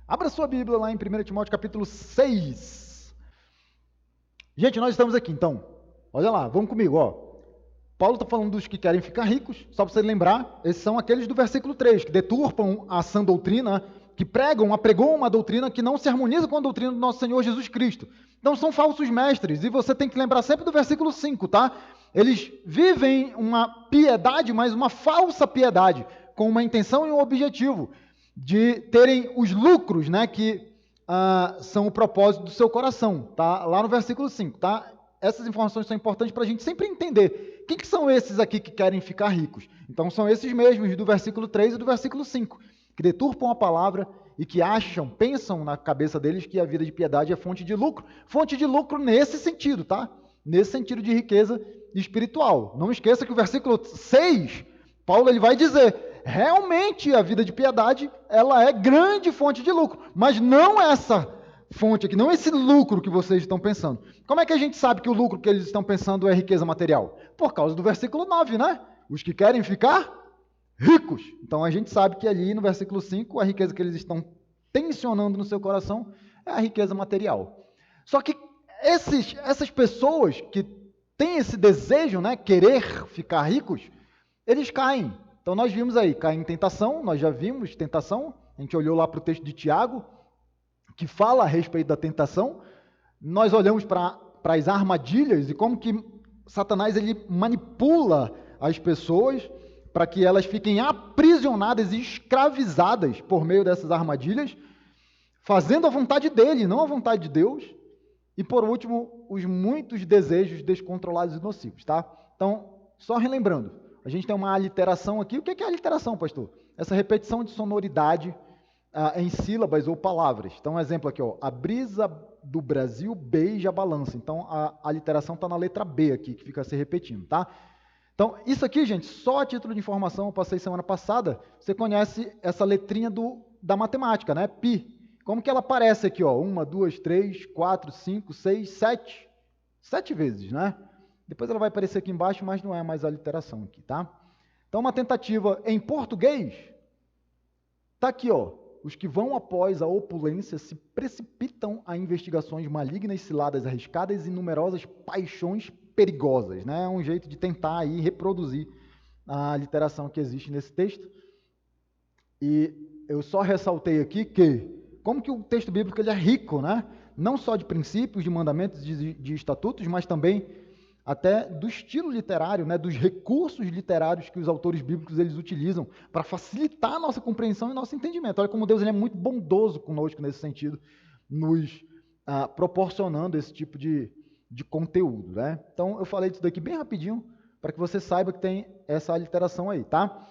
Abra sua Bíblia lá em 1 Timóteo capítulo 6. Gente, nós estamos aqui, então. Olha lá, vamos comigo, ó. Paulo está falando dos que querem ficar ricos, só para você lembrar, esses são aqueles do versículo 3, que deturpam a sã doutrina, que apregoam uma doutrina que não se harmoniza com a doutrina do nosso Senhor Jesus Cristo. Então são falsos mestres, e você tem que lembrar sempre do versículo 5, tá? Eles vivem uma piedade, mas uma falsa piedade, com uma intenção e um objetivo de terem os lucros, né, que são o propósito do seu coração, tá? Lá no versículo 5, tá? Essas informações são importantes para a gente sempre entender quem que são esses aqui que querem ficar ricos. Então são esses mesmos do versículo 3 e do versículo 5, que deturpam a palavra e que pensam na cabeça deles que a vida de piedade é fonte de lucro. Fonte de lucro nesse sentido, tá? Nesse sentido de riqueza espiritual. Não esqueça que o versículo 6, Paulo ele vai dizer, realmente a vida de piedade, ela é grande fonte de lucro, mas não essa fonte aqui, não esse lucro que vocês estão pensando. Como é que a gente sabe que o lucro que eles estão pensando é riqueza material? Por causa do versículo 9, né? Os que querem ficar ricos. Então a gente sabe que ali no versículo 5, a riqueza que eles estão tensionando no seu coração é a riqueza material. Só que essas pessoas que têm esse desejo, né, querer ficar ricos, eles caem. Então nós vimos aí, caem em tentação, nós já vimos tentação, a gente olhou lá para o texto de Tiago, que fala a respeito da tentação, nós olhamos para as armadilhas e como que Satanás ele manipula as pessoas para que elas fiquem aprisionadas e escravizadas por meio dessas armadilhas, fazendo a vontade dele, não a vontade de Deus, e por último, os muitos desejos descontrolados e nocivos, tá? Então, só relembrando, a gente tem uma aliteração aqui, o que é aliteração, pastor? Essa repetição de sonoridade em sílabas ou palavras. Então, um exemplo aqui, ó, a brisa do Brasil beija a balança. Então, a aliteração está na letra B aqui, que fica se repetindo, tá? Então, isso aqui, gente, só a título de informação, eu passei semana passada, você conhece essa letrinha da matemática, né? Pi. Como que ela aparece aqui, ó? 1, 2, 3, 4, 5, 6, 7. 7 vezes, né? Depois ela vai aparecer aqui embaixo, mas não é mais a aliteração aqui, tá? Então, uma tentativa em português, tá aqui, ó. Os que vão após a opulência se precipitam a investigações malignas, ciladas arriscadas e numerosas paixões perigosas, né? É um jeito de tentar aí reproduzir a literação que existe nesse texto. E eu só ressaltei aqui que, como que o texto bíblico ele é rico, né? Não só de princípios, de mandamentos, de estatutos, mas também até do estilo literário, né, dos recursos literários que os autores bíblicos eles utilizam para facilitar a nossa compreensão e nosso entendimento. Olha como Deus ele é muito bondoso conosco nesse sentido, nos proporcionando esse tipo de conteúdo, né? Então, eu falei disso daqui bem rapidinho, para que você saiba que tem essa aliteração aí, tá?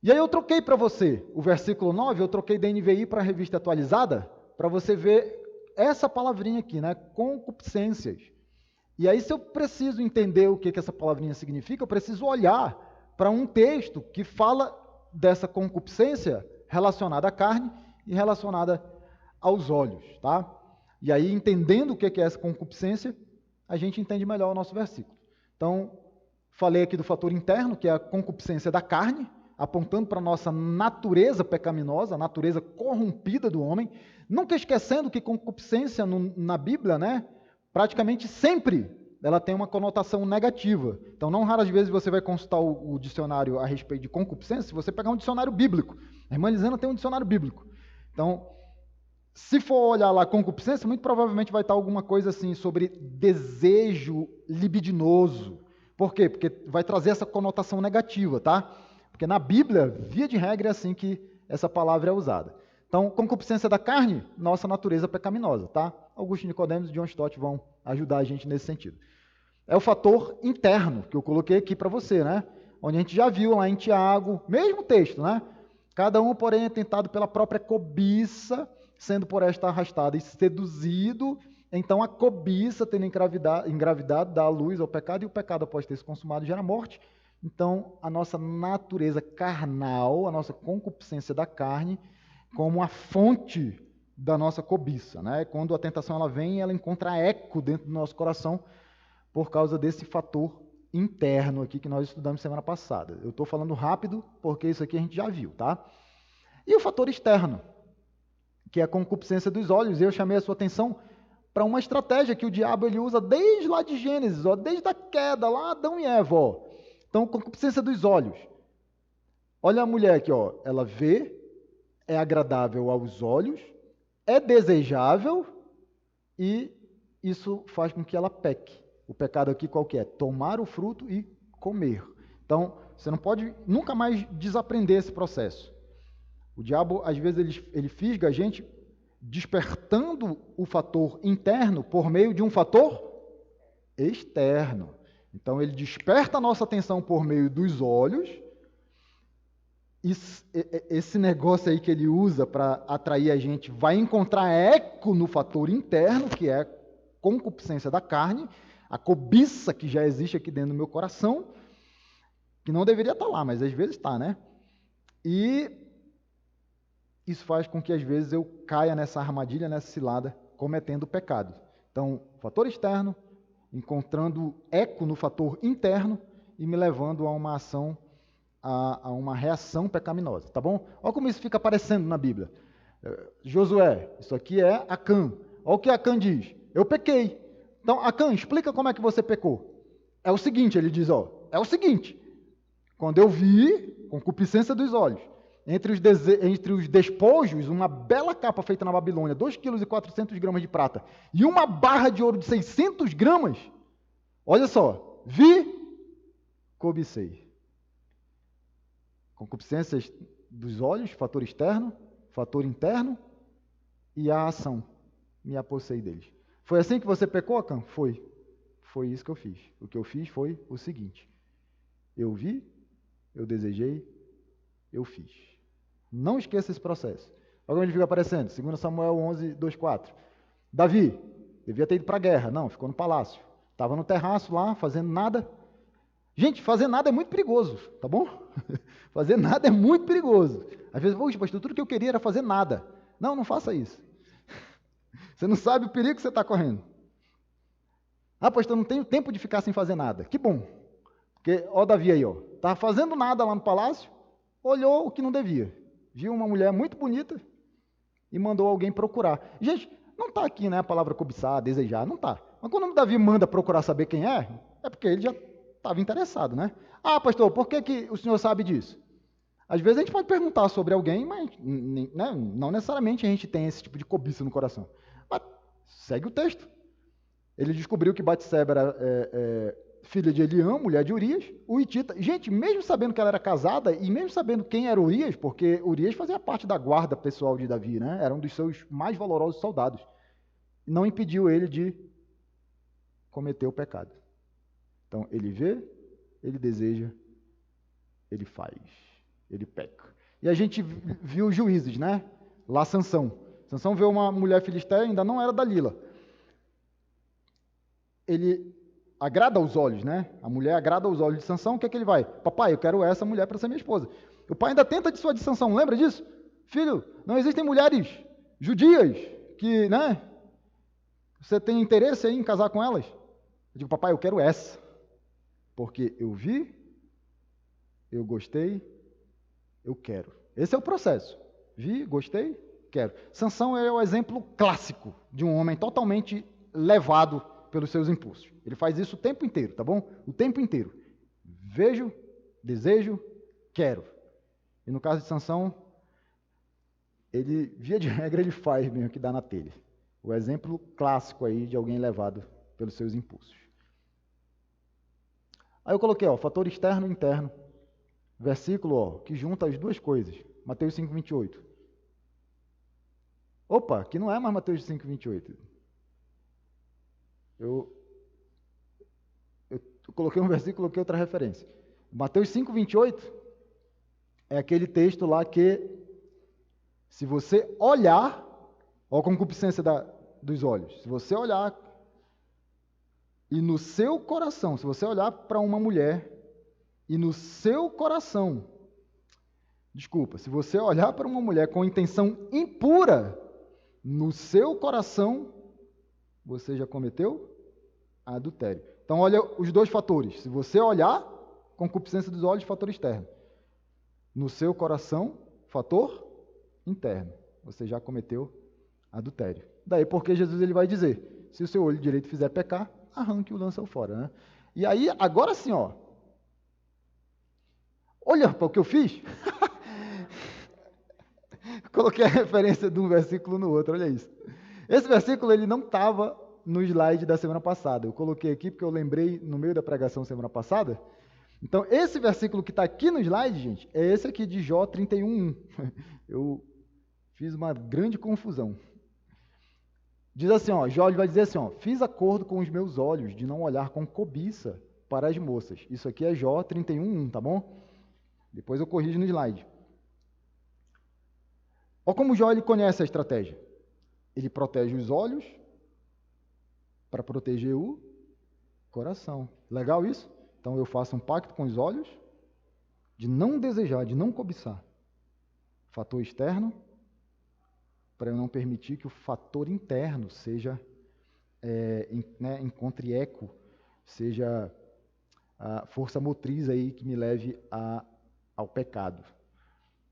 E aí eu troquei para você o versículo 9, eu troquei da NVI para a revista atualizada, para você ver essa palavrinha aqui, né? Concupiscências. E aí, se eu preciso entender o que essa palavrinha significa, eu preciso olhar para um texto que fala dessa concupiscência relacionada à carne e relacionada aos olhos, tá? E aí, entendendo o que é essa concupiscência, a gente entende melhor o nosso versículo. Então, falei aqui do fator interno, que é a concupiscência da carne, apontando para a nossa natureza pecaminosa, a natureza corrompida do homem, nunca esquecendo que concupiscência na Bíblia, né? Praticamente sempre ela tem uma conotação negativa. Então, não raras vezes você vai consultar o dicionário a respeito de concupiscência, se você pegar um dicionário bíblico. A irmã Lisana tem um dicionário bíblico. Então, se for olhar lá concupiscência, muito provavelmente vai estar alguma coisa assim sobre desejo libidinoso. Por quê? Porque vai trazer essa conotação negativa, tá? Porque na Bíblia, via de regra, é assim que essa palavra é usada. Então, concupiscência da carne, nossa natureza pecaminosa, tá? Augusto Nicodemos e John Stott vão ajudar a gente nesse sentido. É o fator interno, que eu coloquei aqui para você, né? Onde a gente já viu lá em Tiago, mesmo texto, né? Cada um, porém, é tentado pela própria cobiça, sendo por esta arrastado e seduzido. Então, a cobiça, tendo engravidado, dá a luz ao pecado, e o pecado, após ter se consumado, gera morte. Então, a nossa natureza carnal, a nossa concupiscência da carne, como a fonte da nossa cobiça, né? Quando a tentação ela vem, ela encontra eco dentro do nosso coração por causa desse fator interno aqui que nós estudamos semana passada. Eu estou falando rápido porque isso aqui a gente já viu, tá? E o fator externo, que é a concupiscência dos olhos. E eu chamei a sua atenção para uma estratégia que o diabo ele usa desde lá de Gênesis, ó, desde a queda, lá Adão e Eva. Ó. Então, concupiscência dos olhos. Olha a mulher aqui, ó, ela vê, é agradável aos olhos, é desejável e isso faz com que ela peque. O pecado aqui qual que é? Tomar o fruto e comer. Então, você não pode nunca mais desaprender esse processo. O diabo, às vezes, ele fisga a gente despertando o fator interno por meio de um fator externo. Então, ele desperta a nossa atenção por meio dos olhos. Esse negócio aí que ele usa para atrair a gente vai encontrar eco no fator interno, que é a concupiscência da carne, a cobiça que já existe aqui dentro do meu coração, que não deveria estar lá, mas às vezes está, né? E isso faz com que às vezes eu caia nessa armadilha, nessa cilada, cometendo pecado. Então, fator externo, encontrando eco no fator interno e me levando a uma ação, a uma reação pecaminosa, tá bom? Olha como isso fica aparecendo na Bíblia. Josué, isso aqui é Acã. Olha o que Acã diz. Eu pequei. Então, Acã, explica como é que você pecou. É o seguinte, ele diz, ó, é o seguinte, quando eu vi, concupiscência dos olhos, entre os despojos, uma bela capa feita na Babilônia, 2,4 kg de prata, e uma barra de ouro de 600 gramas, olha só, vi, cobicei. Concupiscências dos olhos, fator externo, fator interno, e a ação, me apossei deles. Foi assim que você pecou, Acã? Foi. Foi isso que eu fiz. O que eu fiz foi o seguinte, eu vi, eu desejei, eu fiz. Não esqueça esse processo. Olha onde fica aparecendo, 2 Samuel 11, 2, 4. Davi, devia ter ido para a guerra. Não, ficou no palácio. Estava no terraço lá, fazendo nada. Gente, fazer nada é muito perigoso, tá bom? Fazer nada é muito perigoso. Às vezes, poxa, pastor, tudo que eu queria era fazer nada. Não, não faça isso. Você não sabe o perigo que você está correndo. Ah, pastor, não tenho tempo de ficar sem fazer nada. Que bom. Porque, ó Davi aí, ó, estava fazendo nada lá no palácio, olhou o que não devia. Viu uma mulher muito bonita e mandou alguém procurar. Gente, não está aqui, né, a palavra cobiçar, desejar, não está. Mas quando o Davi manda procurar saber quem é porque ele já estava interessado, né? Ah, pastor, por que o senhor sabe disso? Às vezes a gente pode perguntar sobre alguém, mas né, não necessariamente a gente tem esse tipo de cobiça no coração. Mas segue o texto. Ele descobriu que Batseba era filha de Eliã, mulher de Urias, o Hitita. Gente, mesmo sabendo que ela era casada e mesmo sabendo quem era Urias, porque Urias fazia parte da guarda pessoal de Davi, né? Era um dos seus mais valorosos soldados. Não impediu ele de cometer o pecado. Então, ele vê, ele deseja, ele faz, ele peca. E a gente viu Juízes, né? Lá Sansão. Sansão vê uma mulher filisteia, ainda não era Dalila. Ele agrada aos olhos, né? A mulher agrada aos olhos de Sansão, o que é que ele vai? Papai, eu quero essa mulher para ser minha esposa. O pai ainda tenta dissuadir Sansão, lembra disso? Filho, não existem mulheres judias que, né? Você tem interesse aí em casar com elas? Eu digo, papai, eu quero essa. Porque eu vi, eu gostei, eu quero. Esse é o processo. Vi, gostei, quero. Sansão é o exemplo clássico de um homem totalmente levado pelos seus impulsos. Ele faz isso o tempo inteiro, tá bom? O tempo inteiro. Vejo, desejo, quero. E no caso de Sansão, ele, via de regra, ele faz mesmo o que dá na telha. O exemplo clássico aí de alguém levado pelos seus impulsos. Aí eu coloquei, ó, fator externo e interno. Versículo, ó, que junta as duas coisas. Mateus 5, 28. Opa, que não é mais Mateus 5, 28. Eu coloquei um versículo, coloquei outra referência. Mateus 5, 28 é aquele texto lá que, se você olhar, ó a concupiscência dos olhos, se você olhar e no seu coração, se você olhar para uma mulher e no seu coração, se você olhar para uma mulher com intenção impura, no seu coração, você já cometeu adultério. Então, olha os dois fatores. Se você olhar, concupiscência dos olhos, fator externo. No seu coração, fator interno. Você já cometeu adultério. Daí porque Jesus ele vai dizer, se o seu olho direito fizer pecar, arranque-o e lança-o fora, né? E aí, agora sim, ó, olha para o que eu fiz. Coloquei a referência de um versículo no outro, olha isso. Esse versículo ele não estava no slide da semana passada. Eu coloquei aqui porque eu lembrei no meio da pregação semana passada. Então, esse versículo que está aqui no slide, gente, é esse aqui de Jó 31:1. Eu fiz uma grande confusão. Diz assim, ó, Jó vai dizer assim, ó, fiz acordo com os meus olhos de não olhar com cobiça para as moças. Isso aqui é Jó 31:1, tá bom? Depois eu corrijo no slide. Olha como Jó ele conhece a estratégia. Ele protege os olhos para proteger o coração. Legal isso? Então eu faço um pacto com os olhos de não desejar, de não cobiçar. Fator externo, para eu não permitir que o fator interno seja, encontre eco, seja a força motriz aí que me leve ao pecado.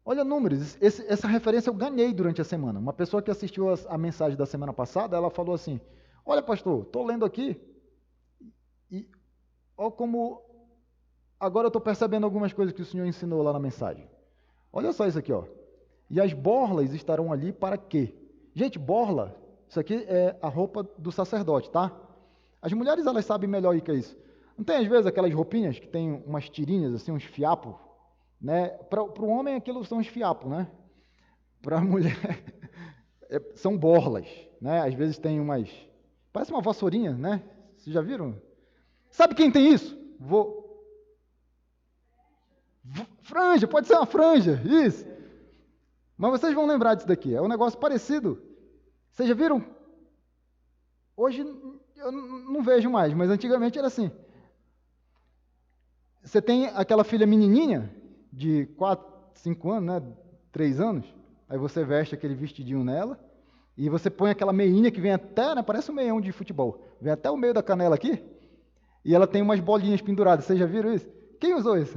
Olha números, essa referência eu ganhei durante a semana. Uma pessoa que assistiu a mensagem da semana passada, ela falou assim, olha pastor, estou lendo aqui e olha como agora eu estou percebendo algumas coisas que o Senhor ensinou lá na mensagem. Olha só isso aqui, ó. E as borlas estarão ali para quê? Gente, borla, isso aqui é a roupa do sacerdote, tá? As mulheres, elas sabem melhor o que é isso. Não tem, às vezes, aquelas roupinhas que tem umas tirinhas, assim, uns fiapos, né? Para o homem, aquilo são os fiapos, né? Para a mulher, são borlas, né? Às vezes tem umas... Parece uma vassourinha, né? Vocês já viram? Sabe quem tem isso? Franja, pode ser uma franja, isso. Mas vocês vão lembrar disso daqui, é um negócio parecido. Vocês já viram? Hoje eu não vejo mais, mas antigamente era assim. Você tem aquela filha menininha, de 4, 5 anos, né? 3 anos, aí você veste aquele vestidinho nela, e você põe aquela meinha que vem até, né? Parece um meião de futebol, vem até o meio da canela aqui, e ela tem umas bolinhas penduradas. Vocês já viram isso? Quem usou isso?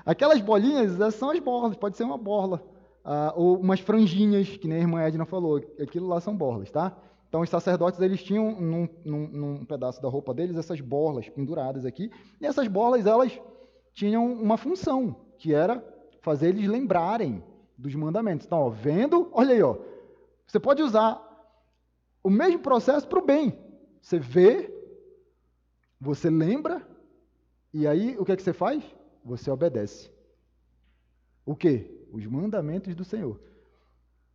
Aquelas bolinhas são as borlas, pode ser uma borla, ou umas franjinhas, que nem a irmã Edna falou, aquilo lá são borlas, tá? Então os sacerdotes, eles tinham num pedaço da roupa deles essas borlas penduradas aqui, e essas borlas, elas tinham uma função, que era fazer eles lembrarem dos mandamentos. Então, ó, vendo, olha aí, ó, você pode usar o mesmo processo para o bem. Você vê, você lembra, e aí o que é que você faz? Você obedece. O quê? Os mandamentos do Senhor.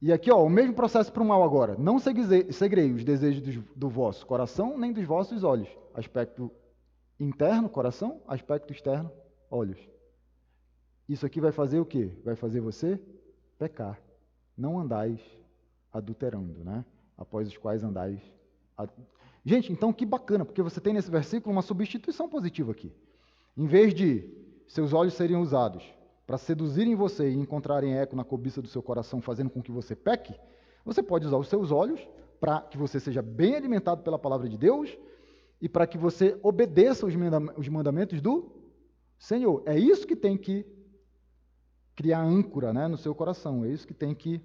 E aqui, ó, o mesmo processo para o mal agora. Não seguirei os desejos do vosso coração, nem dos vossos olhos. Aspecto interno, coração. Aspecto externo, olhos. Isso aqui vai fazer o quê? Vai fazer você pecar. Não andais adulterando, né? Após os quais andais... Gente, então que bacana, porque você tem nesse versículo uma substituição positiva aqui. Em vez de seus olhos serem usados para seduzirem você e encontrarem eco na cobiça do seu coração, fazendo com que você peque, você pode usar os seus olhos para que você seja bem alimentado pela palavra de Deus e para que você obedeça os mandamentos do Senhor. É isso que tem que criar âncora, né, no seu coração, é isso que tem que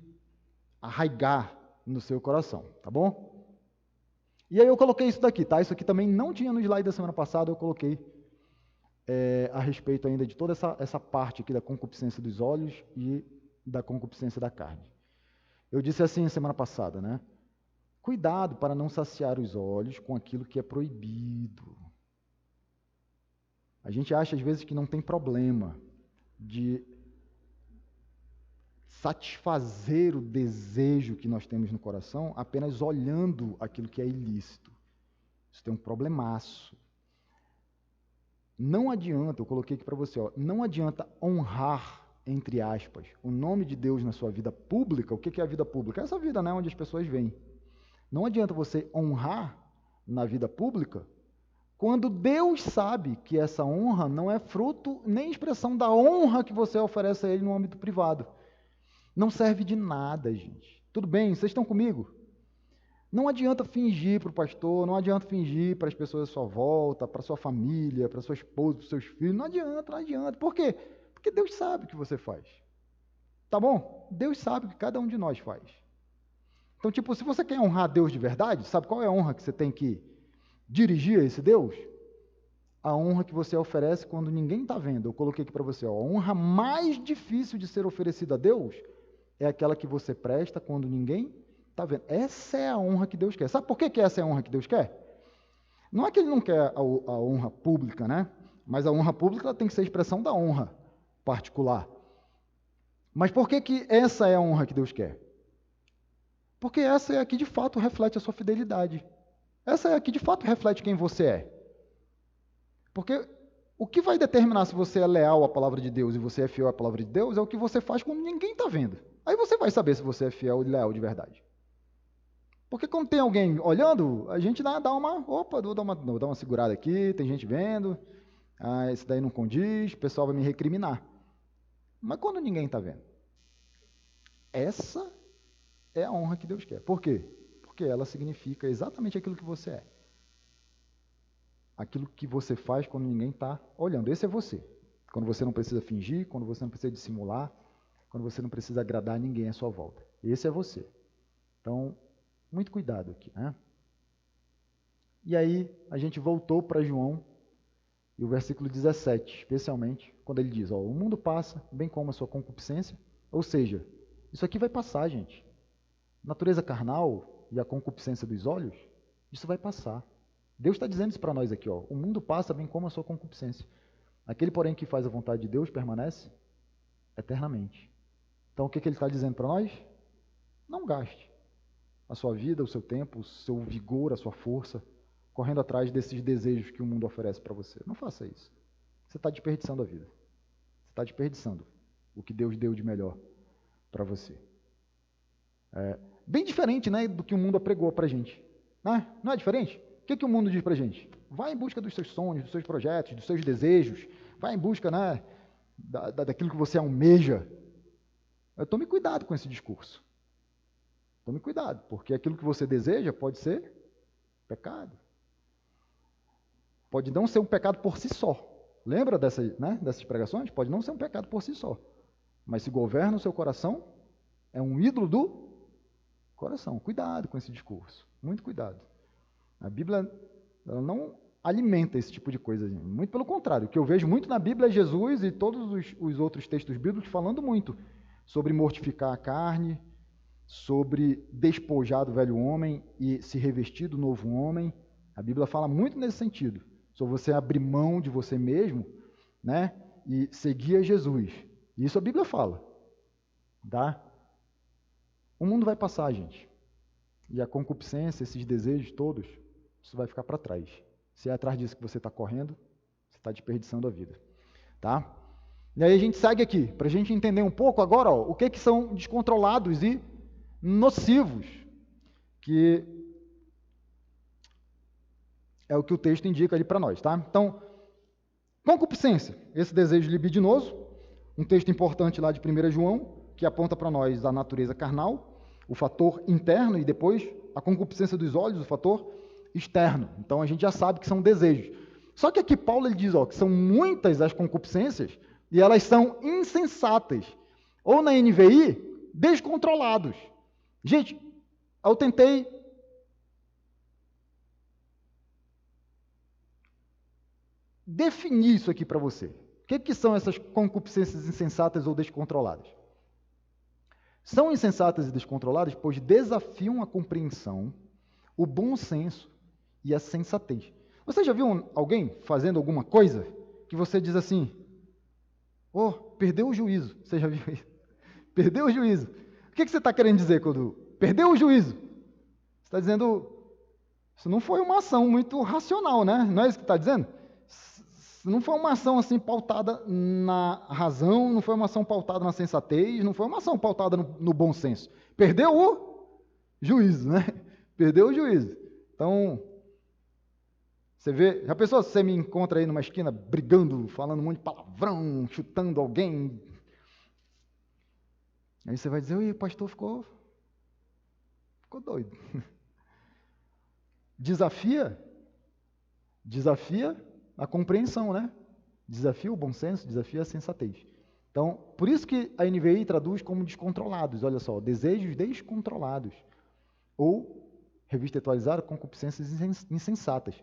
arraigar no seu coração, tá bom? E aí eu coloquei isso daqui, tá? Isso aqui também não tinha no slide da semana passada, eu coloquei a respeito ainda de toda essa parte aqui da concupiscência dos olhos e da concupiscência da carne. Eu disse assim semana passada, né? Cuidado para não saciar os olhos com aquilo que é proibido. A gente acha às vezes que não tem problema de satisfazer o desejo que nós temos no coração apenas olhando aquilo que é ilícito. Isso tem um problemaço. Não adianta, eu coloquei aqui para você, ó, não adianta honrar, entre aspas, o nome de Deus na sua vida pública. O que é a vida pública? É essa vida, né, onde as pessoas vêm. Não adianta você honrar na vida pública quando Deus sabe que essa honra não é fruto nem expressão da honra que você oferece a Ele no âmbito privado. Não serve de nada, gente. Tudo bem? Vocês estão comigo? Não adianta fingir para o pastor, não adianta fingir para as pessoas à sua volta, para a sua família, para a sua esposa, para os seus filhos. Não adianta, não adianta. Por quê? Porque Deus sabe o que você faz. Tá bom? Deus sabe o que cada um de nós faz. Então, tipo, se você quer honrar Deus de verdade, sabe qual é a honra que você tem que dirigir a esse Deus? A honra que você oferece quando ninguém está vendo. Eu coloquei aqui para você, ó, a honra mais difícil de ser oferecida a Deus é aquela que você presta quando ninguém está vendo. Essa é a honra que Deus quer. Sabe por que essa é a honra que Deus quer? Não é que ele não quer a honra pública, né? Mas a honra pública ela tem que ser a expressão da honra particular. Mas por que essa é a honra que Deus quer? Porque essa é a que de fato reflete a sua fidelidade. Essa é a que de fato reflete quem você é. Porque o que vai determinar se você é leal à palavra de Deus e você é fiel à palavra de Deus é o que você faz quando ninguém está vendo. Aí você vai saber se você é fiel e leal de verdade. Porque quando tem alguém olhando, a gente dá uma, opa, vou dar uma segurada aqui, tem gente vendo, esse daí não condiz, o pessoal vai me recriminar. Mas quando ninguém está vendo? Essa é a honra que Deus quer. Por quê? Porque ela significa exatamente aquilo que você é. Aquilo que você faz quando ninguém está olhando. Esse é você. Quando você não precisa fingir, quando você não precisa dissimular, quando você não precisa agradar ninguém à sua volta. Esse é você. Então, muito cuidado aqui, né? E aí, a gente voltou para João, e o versículo 17, especialmente, quando ele diz, ó, o mundo passa, bem como a sua concupiscência. Ou seja, isso aqui vai passar, gente. Natureza carnal e a concupiscência dos olhos, isso vai passar. Deus está dizendo isso para nós aqui, ó. O mundo passa bem como a sua concupiscência. Aquele, porém, que faz a vontade de Deus permanece eternamente. Então, o que ele está dizendo para nós? Não gaste a sua vida, o seu tempo, o seu vigor, a sua força, correndo atrás desses desejos que o mundo oferece para você. Não faça isso. Você está desperdiçando a vida. Você está desperdiçando o que Deus deu de melhor para você. Bem diferente, né, do que o mundo apregou para a gente. Não é diferente? O que o mundo diz para a gente? Vai em busca dos seus sonhos, dos seus projetos, dos seus desejos. Vai em busca, né, daquilo que você almeja. Tome cuidado com esse discurso. Tome cuidado, porque aquilo que você deseja pode ser pecado. Pode não ser um pecado por si só. Lembra dessas pregações? Pode não ser um pecado por si só. Mas se governa o seu coração, é um ídolo do coração. Cuidado com esse discurso. Muito cuidado. A Bíblia ela não alimenta esse tipo de coisa. Muito pelo contrário. O que eu vejo muito na Bíblia é Jesus e todos os outros textos bíblicos falando muito sobre mortificar a carne, sobre despojar do velho homem e se revestir do novo homem. A Bíblia fala muito nesse sentido. Sobre você abrir mão de você mesmo, né, e seguir a Jesus. Isso a Bíblia fala. Tá? O mundo vai passar, gente. E a concupiscência, esses desejos todos, isso vai ficar para trás. Se é atrás disso que você está correndo, você está desperdiçando a vida. Tá? E aí a gente segue aqui, para a gente entender um pouco agora, ó, o que são descontrolados e nocivos, que é o que o texto indica ali para nós. Tá? Então, concupiscência, esse desejo libidinoso, um texto importante lá de 1 João, que aponta para nós a natureza carnal, o fator interno, e depois a concupiscência dos olhos, o fator externo. Então a gente já sabe que são desejos. Só que aqui Paulo ele diz que são muitas as concupiscências e elas são insensatas. Ou na NVI, descontrolados. Gente, eu tentei definir isso aqui para você. O que são essas concupiscências insensatas ou descontroladas? São insensatas e descontroladas, pois desafiam a compreensão, o bom senso e a sensatez. Você já viu alguém fazendo alguma coisa que você diz assim, perdeu o juízo. Você já viu isso? Perdeu o juízo. O que você está querendo dizer quando perdeu o juízo? Você está dizendo, isso não foi uma ação muito racional, né? Não é isso que está dizendo? Não foi uma ação assim pautada na razão, não foi uma ação pautada na sensatez, não foi uma ação pautada no bom senso. Perdeu o juízo, né? Perdeu o juízo. Então, você vê, já pensou se você me encontra aí numa esquina brigando, falando um monte de palavrão, chutando alguém? Aí você vai dizer, o pastor ficou doido. Desafia a compreensão, né? Desafia o bom senso, desafia a sensatez. Então, por isso que a NVI traduz como descontrolados, olha só, desejos descontrolados. Ou, revista atualizada, concupiscências insensatas.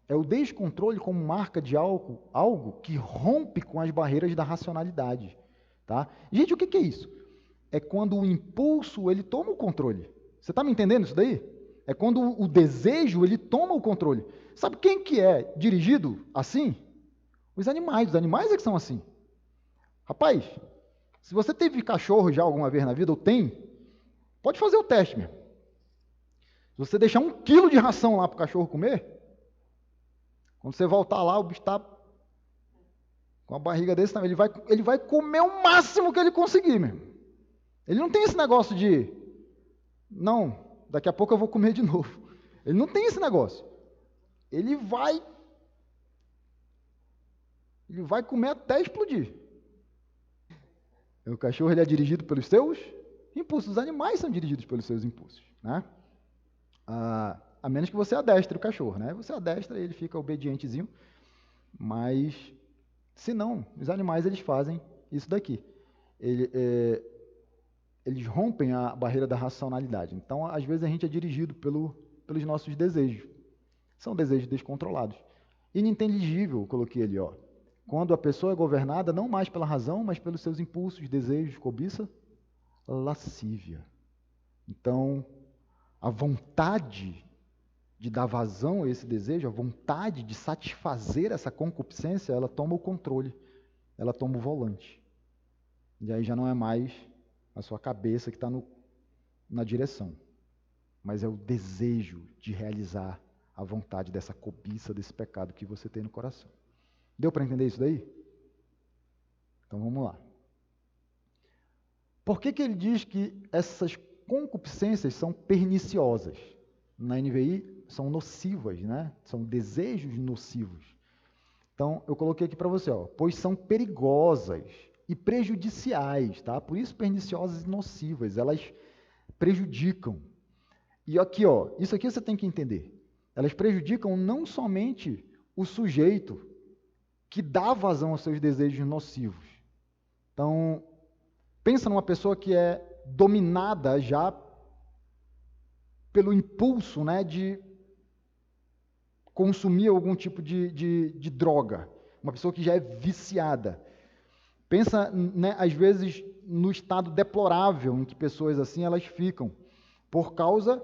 É o descontrole como marca de algo que rompe com as barreiras da racionalidade. Tá? Gente, o que é isso? É quando o impulso ele toma o controle. Você está me entendendo isso daí? É quando o desejo ele toma o controle. Sabe quem que é dirigido assim? Os animais. Os animais é que são assim. Rapaz, se você teve cachorro já alguma vez na vida, ou tem, pode fazer o teste mesmo. Se você deixar 1 quilo de ração lá para o cachorro comer, quando você voltar lá, o bicho está com a barriga desse tamanho, ele vai comer o máximo que ele conseguir mesmo. Ele não tem esse negócio de, não, daqui a pouco eu vou comer de novo. Ele não tem esse negócio. Ele vai comer até explodir. O cachorro ele é dirigido pelos seus impulsos. Os animais são dirigidos pelos seus impulsos, né? A menos que você adestre o cachorro, né? Você adestra e ele fica obedientezinho, mas se não, os animais eles fazem isso daqui. Eles rompem a barreira da racionalidade. Então, às vezes a gente é dirigido pelos nossos desejos. São desejos descontrolados. Ininteligível, eu coloquei ali, ó. Quando a pessoa é governada não mais pela razão, mas pelos seus impulsos, desejos, cobiça, lascívia. Então, a vontade de dar vazão a esse desejo, a vontade de satisfazer essa concupiscência, ela toma o controle, ela toma o volante. E aí já não é mais a sua cabeça que está na direção, mas é o desejo de realizar a vontade dessa cobiça, desse pecado que você tem no coração. Deu para entender isso daí? Então vamos lá. Por que ele diz que essas concupiscências são perniciosas? Na NVI são nocivas, né? São desejos nocivos. Então eu coloquei aqui para você, ó, pois são perigosas e prejudiciais, tá? Por isso perniciosas e nocivas, elas prejudicam. E aqui, ó, isso aqui você tem que entender. Elas prejudicam não somente o sujeito que dá vazão aos seus desejos nocivos. Então, pensa numa pessoa que é dominada já pelo impulso, né, de consumir algum tipo de droga. Uma pessoa que já é viciada. Pensa, né, às vezes, no estado deplorável em que pessoas assim elas ficam, por causa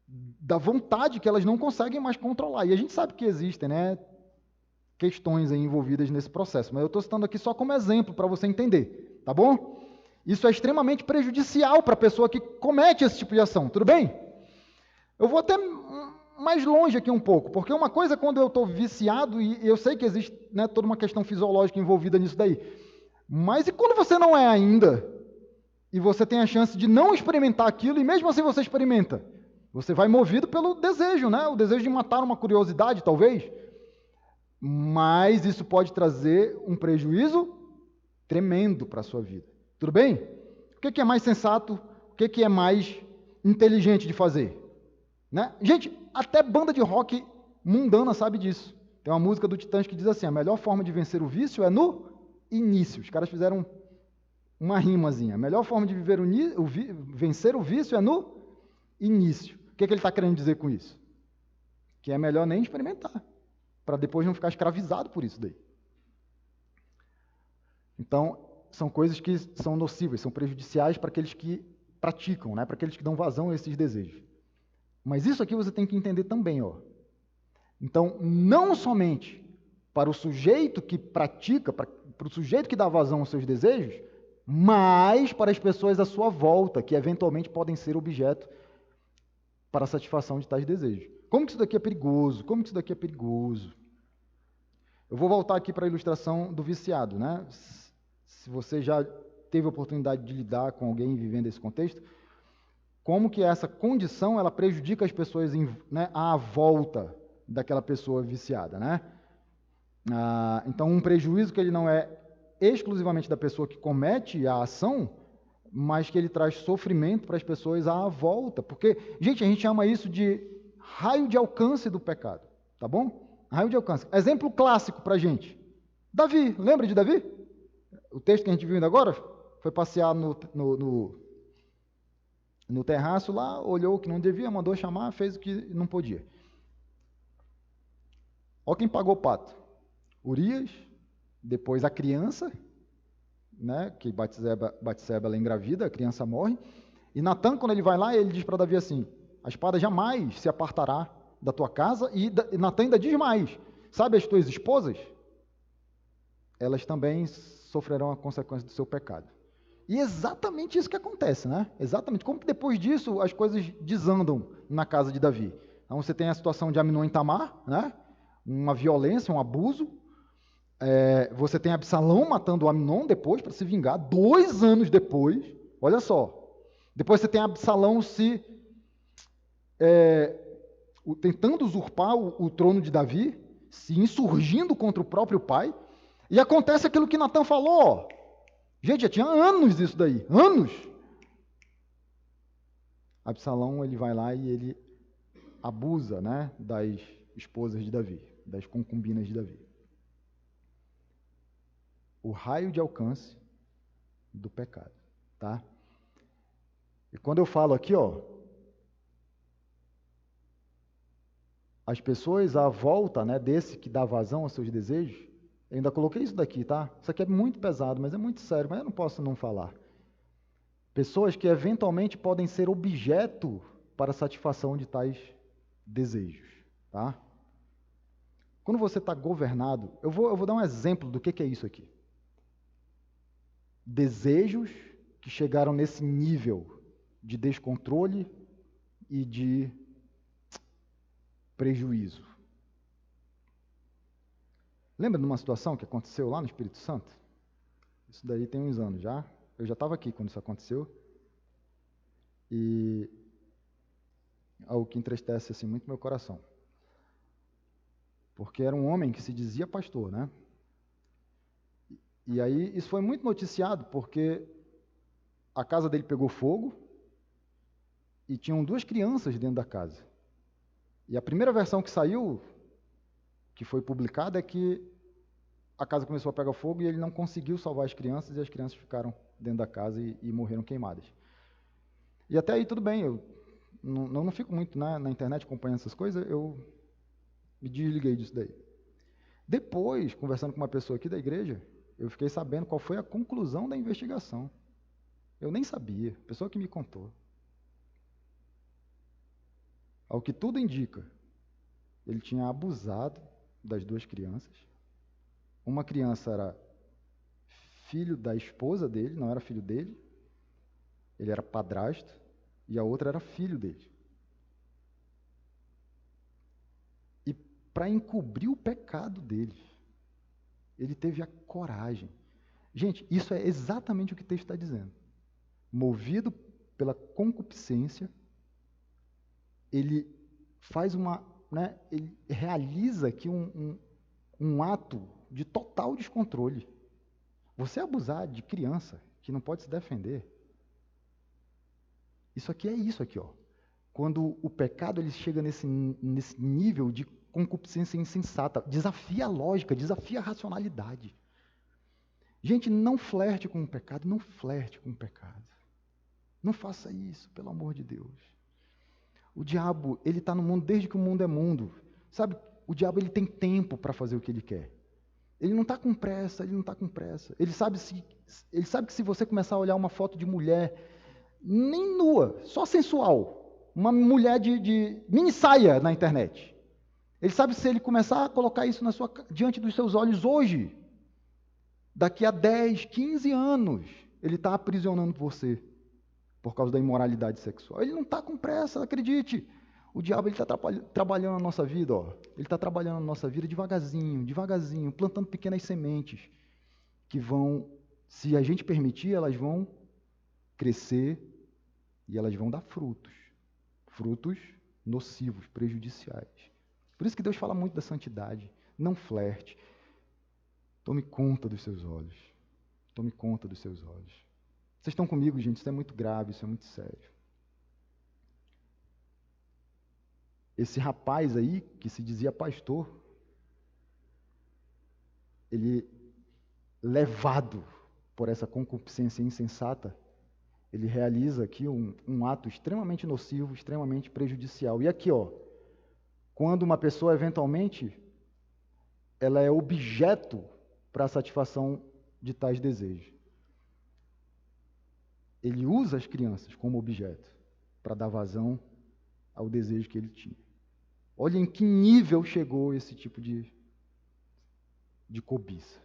da vontade que elas não conseguem mais controlar. E a gente sabe que existem, né, questões aí envolvidas nesse processo, mas eu estou citando aqui só como exemplo para você entender, tá bom? Isso é extremamente prejudicial para a pessoa que comete esse tipo de ação, tudo bem? Eu vou até mais longe aqui um pouco, porque uma coisa é quando eu estou viciado, e eu sei que existe, né, toda uma questão fisiológica envolvida nisso daí, mas e quando você não é ainda, e você tem a chance de não experimentar aquilo, e mesmo assim você experimenta, você vai movido pelo desejo, né? O desejo de matar uma curiosidade, talvez, mas isso pode trazer um prejuízo tremendo para a sua vida. Tudo bem? O que é mais sensato? O que é mais inteligente de fazer? Né? Gente, até banda de rock mundana sabe disso. Tem uma música do Titãs que diz assim, a melhor forma de vencer o vício é no início. Os caras fizeram uma rimazinha. A melhor forma de vencer o vício é no início. O que ele está querendo dizer com isso? Que é melhor nem experimentar, para depois não ficar escravizado por isso daí. Então, são coisas que são nocivas, são prejudiciais para aqueles que praticam, né? Para aqueles que dão vazão a esses desejos. Mas isso aqui você tem que entender também, ó. Então, não somente para o sujeito que pratica, para o sujeito que dá vazão aos seus desejos, mas para as pessoas à sua volta, que eventualmente podem ser objeto para a satisfação de tais desejos. Como que isso daqui é perigoso? Como que isso daqui é perigoso? Eu vou voltar aqui para a ilustração do viciado, né? Se você já teve a oportunidade de lidar com alguém vivendo esse contexto, como que essa condição ela prejudica as pessoas, né, à volta daquela pessoa viciada, né? Então, um prejuízo que ele não é exclusivamente da pessoa que comete a ação, mas que ele traz sofrimento para as pessoas à volta. Porque, gente, a gente chama isso de raio de alcance do pecado, tá bom? Raio de alcance. Exemplo clássico para a gente. Davi, lembra de Davi? O texto que a gente viu ainda agora foi passear no terraço lá, olhou o que não devia, mandou chamar, fez o que não podia. Olha quem pagou o pato. Urias, depois a criança, né, que Batseba ela engravida, a criança morre. E Natan, quando ele vai lá, ele diz para Davi assim, a espada jamais se apartará da tua casa, e Natan ainda diz mais, sabe as tuas esposas? Elas também sofrerão a consequência do seu pecado. E exatamente isso que acontece, né? Exatamente. Como que depois disso as coisas desandam na casa de Davi. Então você tem a situação de Amnon e Tamar, né? Uma violência, um abuso. Você tem Absalão matando Amnon depois, para se vingar, 2 anos depois. Olha só. Depois você tem Absalão tentando usurpar o trono de Davi, se insurgindo contra o próprio pai. E acontece aquilo que Natan falou. Gente, já tinha anos isso daí. Anos. Absalão, ele vai lá e ele abusa, né, das esposas de Davi, das concubinas de Davi. O raio de alcance do pecado, tá? E quando eu falo aqui, ó, as pessoas à volta, né, desse que dá vazão aos seus desejos, eu ainda coloquei isso daqui, tá? Isso aqui é muito pesado, mas é muito sério, mas eu não posso não falar. Pessoas que eventualmente podem ser objeto para a satisfação de tais desejos, tá? Quando você está governado, eu vou dar um exemplo do que é isso aqui. Desejos que chegaram nesse nível de descontrole e de prejuízo. Lembra de uma situação que aconteceu lá no Espírito Santo? Isso daí tem uns anos já. Eu já estava aqui quando isso aconteceu. E algo que entristece assim, muito meu coração. Porque era um homem que se dizia pastor, né? E aí isso foi muito noticiado porque a casa dele pegou fogo e tinham 2 crianças dentro da casa. E a primeira versão que saiu, que foi publicada, é que a casa começou a pegar fogo e ele não conseguiu salvar as crianças e as crianças ficaram dentro da casa e morreram queimadas. E até aí tudo bem, eu não fico muito na internet acompanhando essas coisas, eu me desliguei disso daí. Depois, conversando com uma pessoa aqui da igreja, eu fiquei sabendo qual foi a conclusão da investigação. Eu nem sabia, a pessoa que me contou. Ao que tudo indica, ele tinha abusado das 2 crianças. Uma criança era filho da esposa dele, não era filho dele. Ele era padrasto. E a outra era filho dele. E para encobrir o pecado dele, ele teve a coragem. Gente, isso é exatamente o que o texto está dizendo. Movido pela concupiscência, ele faz ele realiza aqui um ato de total descontrole. Você abusar de criança que não pode se defender. Isso aqui é isso aqui, ó. Quando o pecado ele chega nesse nível de concupiscência insensata, desafia a lógica, desafia a racionalidade. Gente, não flerte com o pecado, não flerte com o pecado. Não faça isso, pelo amor de Deus. O diabo, ele está no mundo desde que o mundo é mundo. Sabe, o diabo ele tem tempo para fazer o que ele quer. Ele não está com pressa, ele não está com pressa. Ele sabe que se você começar a olhar uma foto de mulher, nem nua, só sensual, uma mulher de mini saia na internet, ele sabe se ele começar a colocar isso diante dos seus olhos hoje, daqui a 10, 15 anos, ele está aprisionando você por causa da imoralidade sexual. Ele não está com pressa, acredite. O diabo está trabalhando na nossa vida, ó. Ele está trabalhando na nossa vida devagarzinho, devagarzinho, plantando pequenas sementes que vão, se a gente permitir, elas vão crescer e elas vão dar frutos. Frutos nocivos, prejudiciais. Por isso que Deus fala muito da santidade. Não flerte. Tome conta dos seus olhos. Tome conta dos seus olhos. Vocês estão comigo, gente? Isso é muito grave, isso é muito sério. Esse rapaz aí, que se dizia pastor, ele, levado por essa concupiscência insensata, ele realiza aqui um ato extremamente nocivo, extremamente prejudicial. E aqui, quando uma pessoa eventualmente ela é objeto para a satisfação de tais desejos. Ele usa as crianças como objeto para dar vazão ao desejo que ele tinha. Olha em que nível chegou esse tipo de cobiça.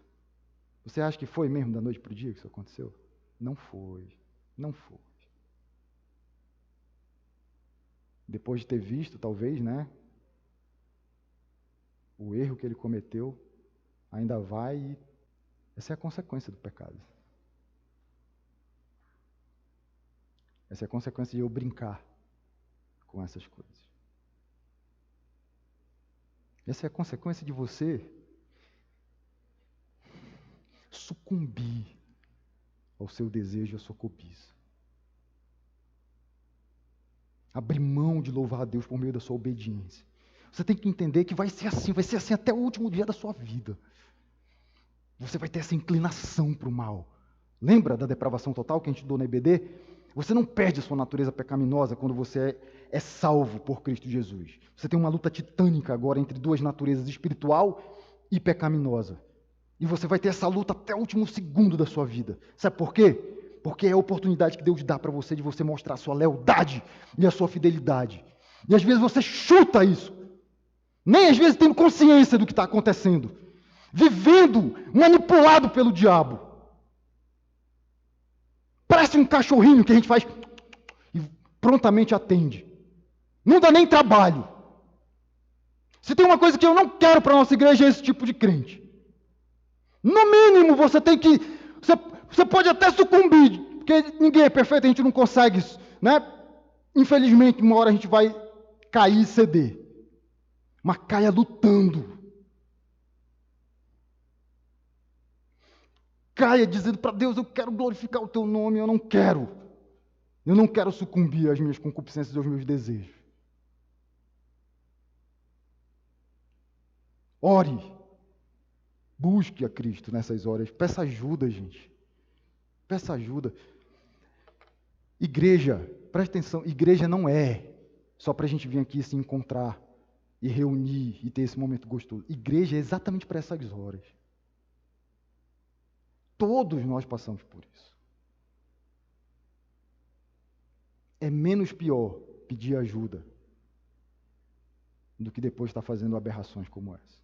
Você acha que foi mesmo da noite para o dia que isso aconteceu? Não foi. Não foi. Depois de ter visto, talvez, o erro que ele cometeu, ainda vai e essa é a consequência do pecado. Essa é a consequência de eu brincar com essas coisas. Essa é a consequência de você sucumbir ao seu desejo, à sua cobiça. Abrir mão de louvar a Deus por meio da sua obediência. Você tem que entender que vai ser assim até o último dia da sua vida. Você vai ter essa inclinação para o mal. Lembra da depravação total que a gente estudou na EBD? Você não perde a sua natureza pecaminosa quando você é salvo por Cristo Jesus. Você tem uma luta titânica agora entre duas naturezas, espiritual e pecaminosa. E você vai ter essa luta até o último segundo da sua vida. Sabe por quê? Porque é a oportunidade que Deus dá para você de você mostrar a sua lealdade e a sua fidelidade. E às vezes você chuta isso. Nem às vezes tem consciência do que está acontecendo. Vivendo, manipulado pelo diabo. Parece um cachorrinho que a gente faz e prontamente atende. Não dá nem trabalho. Se tem uma coisa que eu não quero para a nossa igreja é esse tipo de crente. No mínimo você tem que... Você pode até sucumbir, porque ninguém é perfeito, a gente não consegue isso, Infelizmente, uma hora a gente vai cair e ceder. Mas caia lutando. Caia dizendo para Deus, eu quero glorificar o teu nome, eu não quero. Eu não quero sucumbir às minhas concupiscências e aos meus desejos. Ore. Busque a Cristo nessas horas. Peça ajuda, gente. Peça ajuda. Igreja, presta atenção, igreja não é só para a gente vir aqui se encontrar e reunir e ter esse momento gostoso. Igreja é exatamente para essas horas. Todos nós passamos por isso. É menos pior pedir ajuda do que depois estar fazendo aberrações como essa.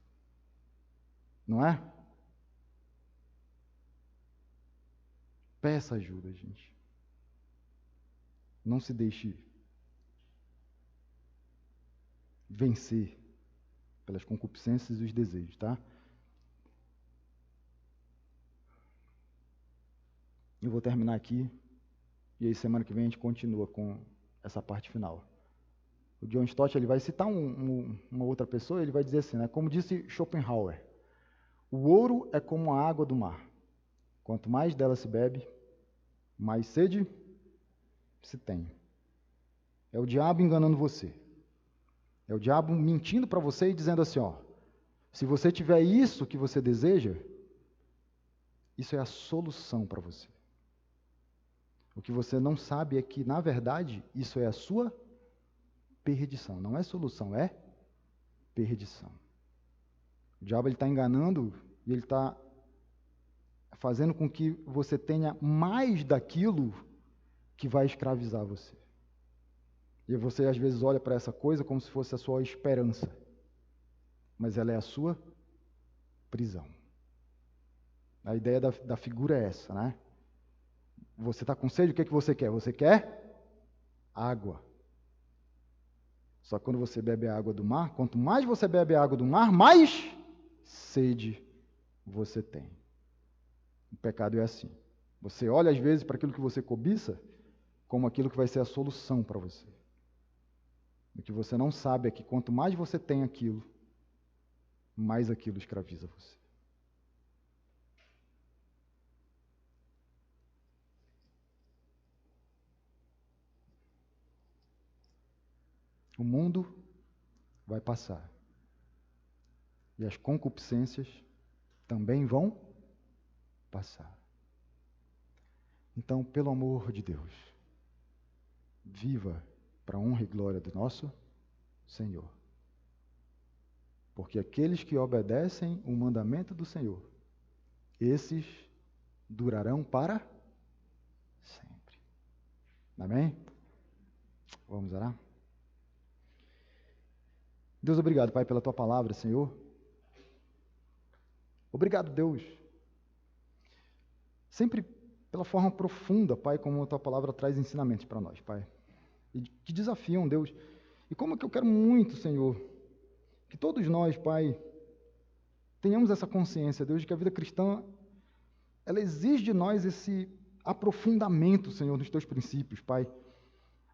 Não é? Peça ajuda, gente. Não se deixe vencer pelas concupiscências e os desejos, tá? Eu vou terminar aqui e aí semana que vem a gente continua com essa parte final. O John Stott ele vai citar uma outra pessoa, ele vai dizer assim, como disse Schopenhauer, o ouro é como a água do mar. Quanto mais dela se bebe, mais sede se tem. É o diabo enganando você. É o diabo mentindo para você e dizendo assim, se você tiver isso que você deseja, isso é a solução para você. O que você não sabe é que, na verdade, isso é a sua perdição. Não é solução, é perdição. O diabo está enganando e ele está fazendo com que você tenha mais daquilo que vai escravizar você. E você, às vezes, olha para essa coisa como se fosse a sua esperança. Mas ela é a sua prisão. A ideia da figura é essa, Você está com sede, o que você quer? Você quer água. Só que quando você bebe a água do mar, quanto mais você bebe a água do mar, mais sede você tem. O pecado é assim. Você olha, às vezes, para aquilo que você cobiça como aquilo que vai ser a solução para você. O que você não sabe é que quanto mais você tem aquilo, mais aquilo escraviza você. O mundo vai passar. E as concupiscências também vão passar. Então, pelo amor de Deus, viva para a honra e glória do nosso Senhor. Porque aqueles que obedecem o mandamento do Senhor, esses durarão para sempre. Amém? Vamos orar? Deus, obrigado, Pai, pela Tua palavra, Senhor. Obrigado, Deus. Sempre pela forma profunda, Pai, como a Tua palavra traz ensinamentos para nós, Pai. E que desafiam, Deus. E como que eu quero muito, Senhor, que todos nós, Pai, tenhamos essa consciência, Deus, de que a vida cristã, ela exige de nós esse aprofundamento, Senhor, nos Teus princípios, Pai.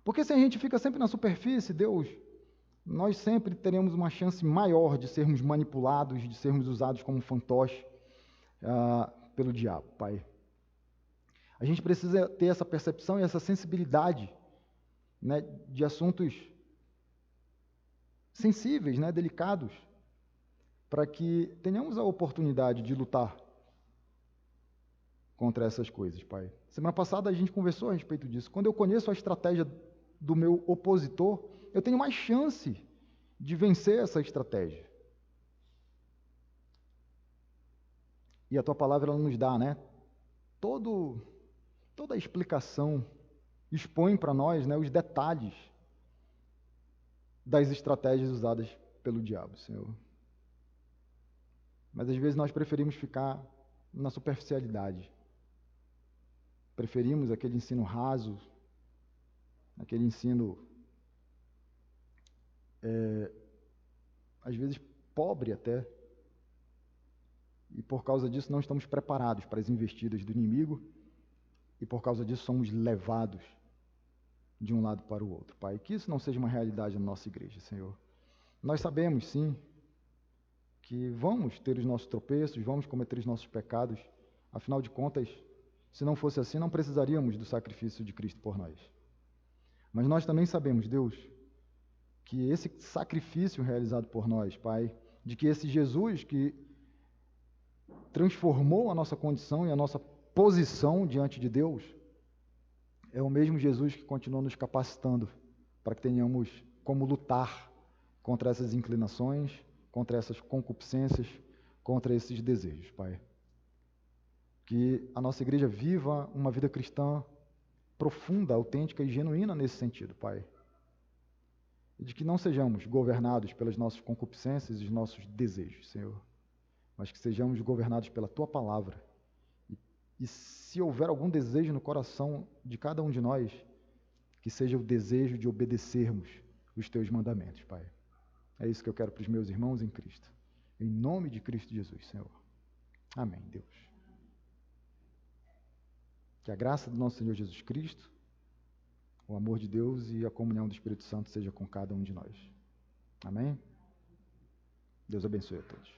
Porque se a gente fica sempre na superfície, Deus, nós sempre teremos uma chance maior de sermos manipulados, de sermos usados como fantoche pelo diabo, Pai. A gente precisa ter essa percepção e essa sensibilidade, né, de assuntos sensíveis, né, delicados, para que tenhamos a oportunidade de lutar contra essas coisas, Pai. Semana passada a gente conversou a respeito disso. Quando eu conheço a estratégia do meu opositor, eu tenho mais chance de vencer essa estratégia. E a Tua palavra ela nos dá, né, toda a explicação, expõe para nós, né, os detalhes das estratégias usadas pelo diabo, Senhor. Mas às vezes nós preferimos ficar na superficialidade. Preferimos aquele ensino raso, aquele ensino, às vezes pobre até. E por causa disso não estamos preparados para as investidas do inimigo e por causa disso somos levados de um lado para o outro, Pai. Que isso não seja uma realidade na nossa igreja, Senhor. Nós sabemos, sim, que vamos ter os nossos tropeços, vamos cometer os nossos pecados. Afinal de contas, se não fosse assim, não precisaríamos do sacrifício de Cristo por nós. Mas nós também sabemos, Deus, que esse sacrifício realizado por nós, Pai, de que esse Jesus que transformou a nossa condição e a nossa posição diante de Deus, é o mesmo Jesus que continua nos capacitando para que tenhamos como lutar contra essas inclinações, contra essas concupiscências, contra esses desejos, Pai. Que a nossa igreja viva uma vida cristã profunda, autêntica e genuína nesse sentido, Pai. E de que não sejamos governados pelas nossas concupiscências e os nossos desejos, Senhor, mas que sejamos governados pela Tua palavra. E se houver algum desejo no coração de cada um de nós, que seja o desejo de obedecermos os Teus mandamentos, Pai. É isso que eu quero para os meus irmãos em Cristo. Em nome de Cristo Jesus, Senhor. Amém, Deus. Que a graça do nosso Senhor Jesus Cristo, o amor de Deus e a comunhão do Espírito Santo seja com cada um de nós. Amém? Deus abençoe a todos.